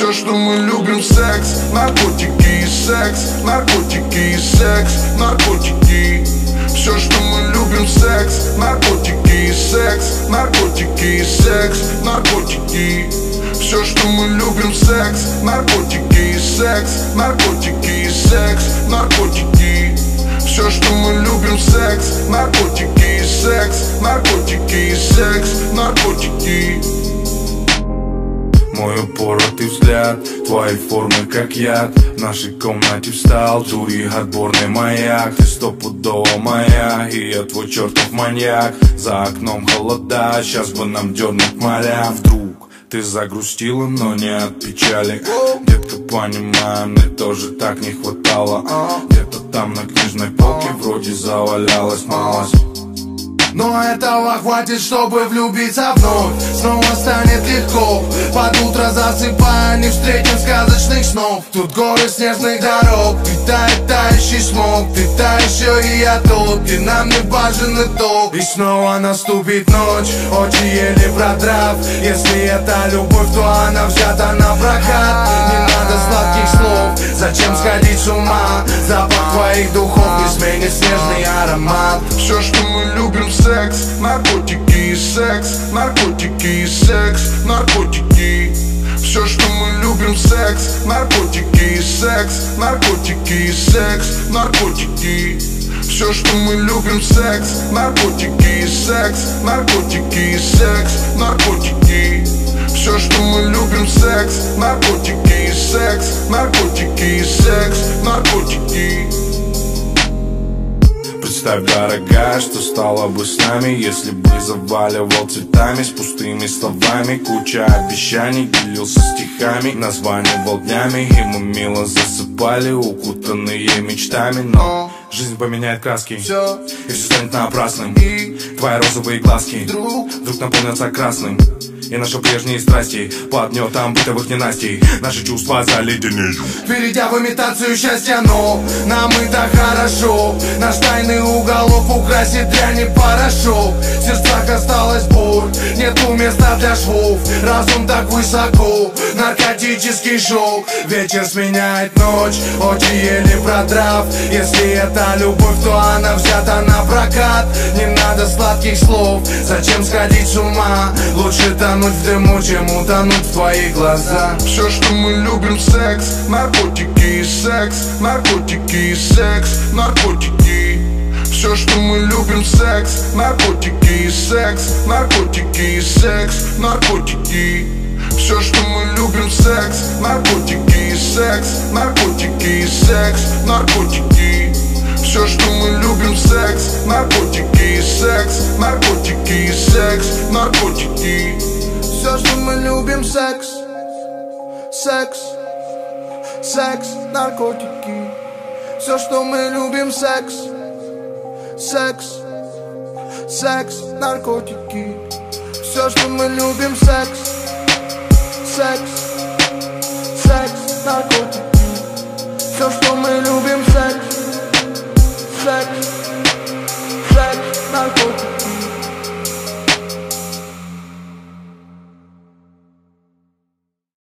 Все, что мы любим, секс, наркотики и секс, наркотики и секс, наркотики. Все, что мы любим, секс, наркотики и секс, наркотики и секс, наркотики. Все, что мы любим, секс, наркотики и секс, наркотики и секс, наркотики. Все, что мы любим, секс, наркотики и секс, наркотики и секс, наркотики. Мой упоротый взгляд, твои формы как яд. В нашей комнате встал дури отборный маяк. Ты стопудово моя, и я твой чертов маньяк. За окном холода, сейчас бы нам дернуть моря. Вдруг ты загрустила, но не от печали. Детка, понимаю, мне тоже так не хватало. Где-то там на книжной полке вроде завалялась малость. Но этого хватит, чтобы влюбиться вновь. Снова станет легко. Под утро засыпая, не встретим сказочных снов. Тут горы снежных дорог, питает тающий смог. Ты та еще и я тот, где нам не важен итог. И снова наступит ночь, очи еле продрав. Если это любовь, то она взята на прокат. Не надо сладких слов, зачем сходить с ума? Запах твоих духов не сменит снежный аромат. Все, что мы любим, секс, наркотики и секс, наркотики и секс, наркотики. Все, что мы любим, секс, наркотики и секс, наркотики и секс, наркотики. Все, что мы любим, секс, наркотики и секс, наркотики и секс, наркотики. Все, что мы любим, секс, наркотики и секс, наркотики и секс, наркотики. Представь, дорогая, что стало бы с нами, если бы заваливал цветами с пустыми словами. Куча обещаний, делился стихами, названивал днями, и мы мило засыпали, укутанные мечтами. Но жизнь поменяет краски, и все станет напрасным. Твои розовые глазки вдруг наполнятся красным. И наши прежние страсти под гнетом бытовых ненастий наши чувства заледенеют, перейдя в имитацию счастья, но нам и так хорошо. Наш тайный уголок украсит дрянь и порошок. В сердцах осталась боль, нету места для швов. Разум так высоко, наркотический шок. Вечер сменяет ночь, очи еле продрав. Если это любовь, то она взята на прокат. Не надо сладких слов, зачем сходить с ума? Лучше тонуть в дыму, чем утонуть в твоих глазах. Все, что мы любим, секс, наркотики и секс, наркотики и секс, наркотики. Все, что мы любим, секс, наркотики и секс, наркотики и секс, наркотики. Все, что мы любим, секс, наркотики и секс, наркотики и секс, наркотики. Все, что мы любим, секс, наркотики и секс, наркотики и секс, наркотики. Все, что мы любим, секс, секс, секс, наркотики. Все, что мы любим, секс, секс, секс, наркотики. Все, что мы любим, секс, секс, секс, наркотики. Все, что мы любим, секс, секс, секс, наркотики.